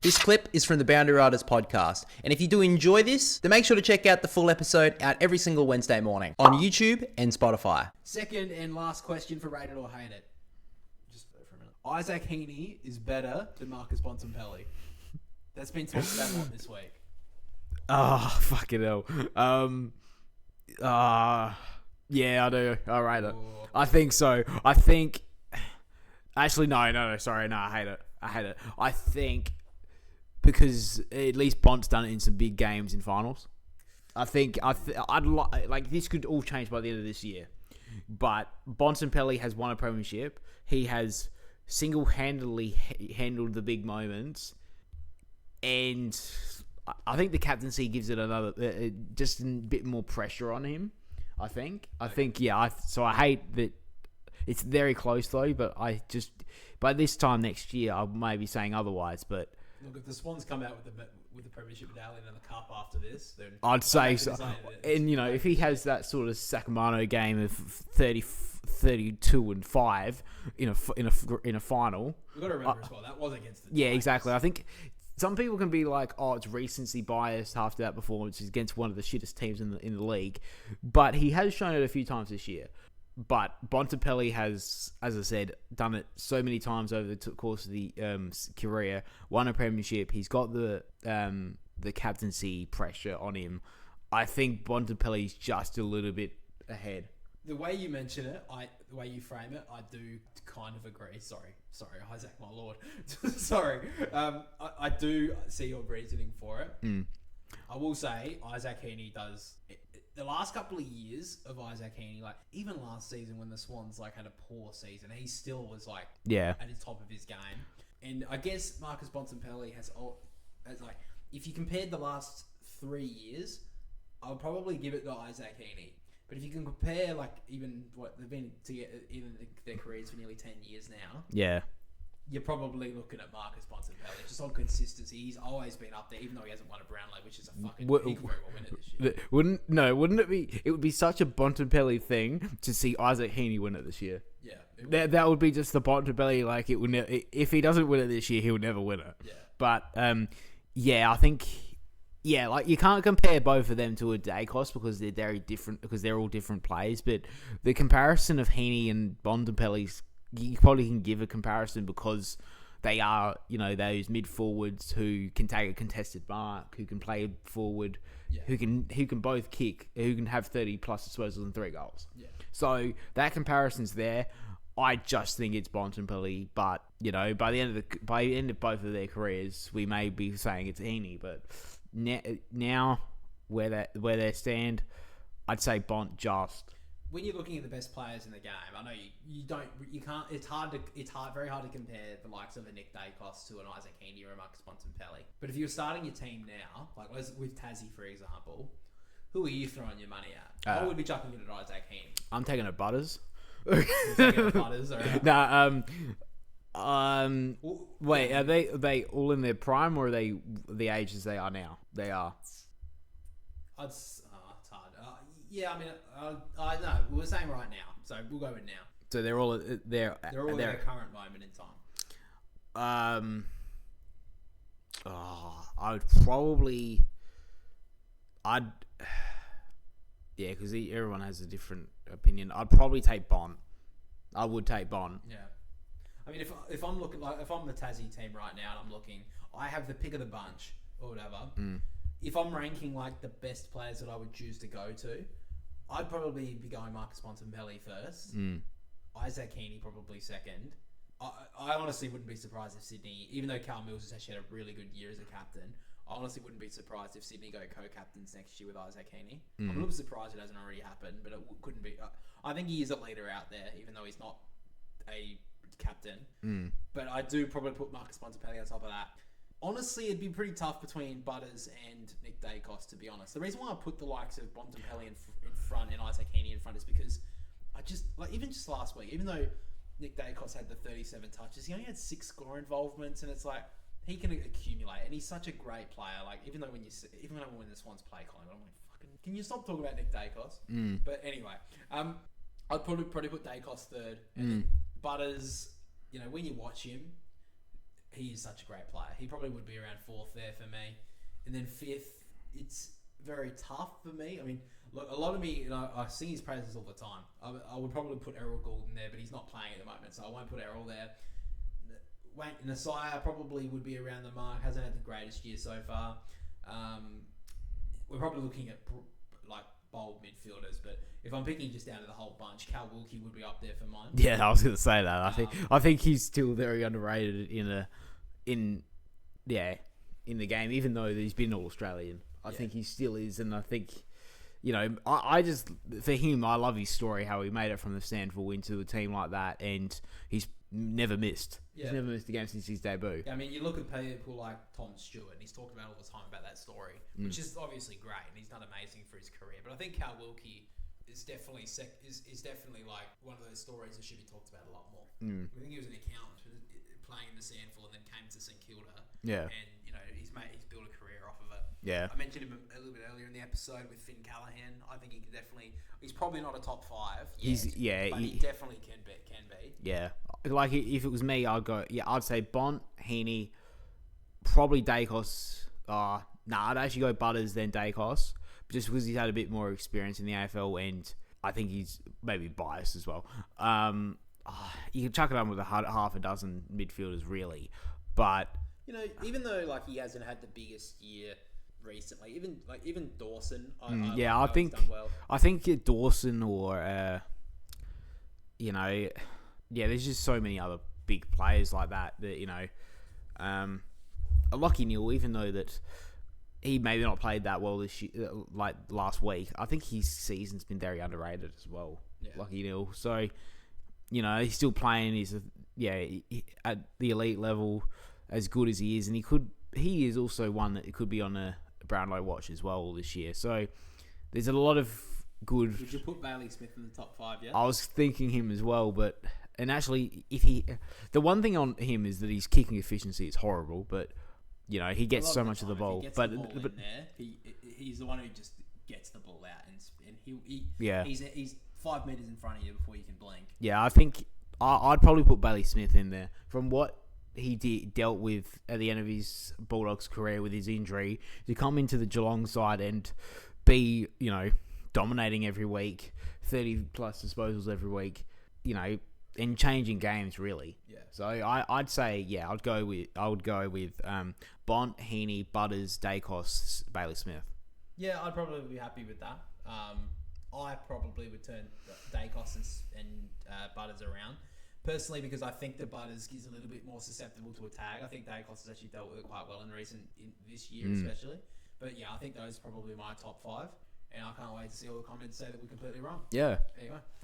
This clip is from the Boundary Riders podcast, and if you do enjoy this, then make sure to check out the full episode out every single Wednesday morning on YouTube and Spotify. Second and last question for Rate It or Hate It. Just for a minute. Isaac Heaney is better than Marcus Bontempelli. That's been talked about a lot this week. Fucking hell. Yeah, I do. I rate it. I think so. Actually, no, sorry. No, I hate it. I think because at least Bont's done it in some big games in finals. I'd like this could all change by the end of this year. But Bontempelli has won a premiership. He has single-handedly handled the big moments. And I think the captaincy gives it another, just a bit more pressure on him. I think, so I hate that it's very close though, but by this time next year, I may be saying otherwise, but. Look, if the Swans come out with the premiership medallion and the cup after this, then I'd say so. And, if he has that sort of Sacramento game of 32 and 5 in a final. We've got to remember as well, that was against the Yeah, Giants. exactly. I think some people can be like, oh, it's recency biased after that performance against one of the shittest teams in the league. But he has shown it a few times this year. But Bontempelli has, as I said, done it so many times over the course of the career, won a premiership. He's got the captaincy pressure on him. I think Bontempelli's just a little bit ahead. The way you mention it, the way you frame it, I do kind of agree. Sorry, Isaac, my lord. Sorry. I do see your reasoning for it. I will say Isaac Heaney does. The last couple of years of Isaac Heaney, like even last season when the Swans had a poor season, he still was at the top of his game. And I guess Marcus Bontempelli has if you compared the last 3 years, I would probably give it to Isaac Heaney. But if you can compare even what they've been together in their careers for nearly 10 years now, you're probably looking at Marcus Bontempelli. Just on consistency, he's always been up there, even though he hasn't won a Brownlow, which is a fucking he could very well win it this year. Wouldn't it be? It would be such a Bontempelli thing to see Isaac Heaney win it this year. Yeah, that would be just the Bontempelli. It would if he doesn't win it this year, he'll never win it. Yeah, but I think. Yeah, you can't compare both of them to a Dacos because they're very different, because they're all different players. But the comparison of Heaney and Bontempelli's, you probably can give a comparison because they are, those mid forwards who can take a contested mark, who can play forward, who can both kick, who can have 30 plus disposals and 3 goals. Yeah. So that comparison's there. I just think it's Bontempelli, but by the end of both of their careers, we may be saying it's Heaney, but. Now, where they stand, I'd say Bont just. When you're looking at the best players in the game, I know you can't. It's very hard to compare the likes of a Nick Dacos to an Isaac Heaney or a Marcus Bontempelli. But if you're starting your team now, with Tassie for example, who are you throwing your money at? I would be chucking it at Isaac Heaney. I'm taking it Butters. Taking it Butters, alright. Nah, wait, are they all in their prime, or are they the ages they are now? They are. It's hard. I know. We're saying right now, so we'll go with now. So they're all at their current moment in time. Because everyone has a different opinion. I'd probably take Bont. I would take Bont. Yeah. I mean, if I'm looking if I'm the Tassie team right now and I'm looking, I have the pick of the bunch or whatever. If I'm ranking the best players that I would choose to go to, I'd probably be going Marcus Bontempelli first. Isaac Heaney probably second. I honestly wouldn't be surprised if Sydney, even though Carl Mills has actually had a really good year as a captain, I honestly wouldn't be surprised if Sydney go co-captains next year with Isaac Heaney. I'm a little surprised it hasn't already happened, but it couldn't be. I think he is a leader out there, even though he's not a captain. But I do probably put Marcus Bontempelli on top of that. Honestly, it'd be pretty tough between Butters and Nick Dacos, to be honest. The reason why I put the likes of Bontempelli in front and Isaac Heaney in front is because I just, even just last week, even though Nick Dacos had the 37 touches, he only had 6 score involvements, and it's he can accumulate, and he's such a great player. Even when the Swans play Collingwood, I'm fucking, can you stop talking about Nick Dacos? But anyway, I'd probably put Dacos third, and then Butters, when you watch him, he is such a great player. He probably would be around 4th there for me. And then 5th, it's very tough for me. I mean, look, a lot of me, I sing his praises all the time. I would probably put Errol Goulden there, but he's not playing at the moment, so I won't put Errol there. Wayne Nasaya probably would be around the mark. Hasn't had the greatest year so far. We're probably looking at like bold midfielders, but if I'm picking just out of the whole bunch, Cal Wilkie would be up there for mine. Yeah, I was going to say that. I think he's still very underrated in the game, even though he's been All Australian. I think he still is, and I think, I just, for him, I love his story, how he made it from the Sandville into a team like that, and he's never missed. Yeah. He's never missed a game since his debut. I mean, you look at people like Tom Stewart, and he's talked about all the time about that story, which is obviously great, and he's done amazing for his career. But I think Cal Wilkie is definitely is definitely like one of those stories that should be talked about a lot more. I think he was an accountant playing in the Sandville and then came to St Kilda. Yeah. And he's built a career off of it. Yeah. I mentioned him a little bit earlier in the episode with Finn Callahan. I think he can definitely. He's probably not a top 5. Yet, but he definitely can be. Yeah. Like if it was me, I'd go. Yeah, I'd say Bont, Heaney, probably Dacos. I'd actually go Butters then Dacos, just because he's had a bit more experience in the AFL, and I think he's maybe biased as well. You can chuck it on with half a dozen midfielders, really, but even though like he hasn't had the biggest year recently, even Dawson, I think done well. I think Dawson or there's just so many other big players like that a Lockie Neal, even though that he maybe not played that well this year, like last week, I think his season's been very underrated as well. Yeah. Lockie Neal, so he's still playing. He's at the elite level, as good as he is, and he is also one that could be on a Brownlow watch as well this year. So there's a lot of good. Would you put Bailey Smith in the top 5 yet? I was thinking him as well, and actually, the one thing on him is that his kicking efficiency is horrible, but he gets so much of the ball. But he's the one who just gets the ball out, and yeah, he's 5 meters in front of you before you can blink. Yeah, I think I'd probably put Bailey Smith in there from what he dealt with at the end of his Bulldogs career with his injury, to come into the Geelong side and be, dominating every week, 30 plus disposals every week, and changing games really. Yeah. So I'd say I would go with Bont, Heaney, Butters, Dacos, Bailey Smith. Yeah, I'd probably be happy with that. I probably would turn Dacos and Butters around. Personally, because I think that Butters is a little bit more susceptible to a tag. I think Dacos has actually dealt with it quite well in this year especially. But yeah, I think those are probably my top 5. And I can't wait to see all the comments say that we're completely wrong. Yeah. Anyway.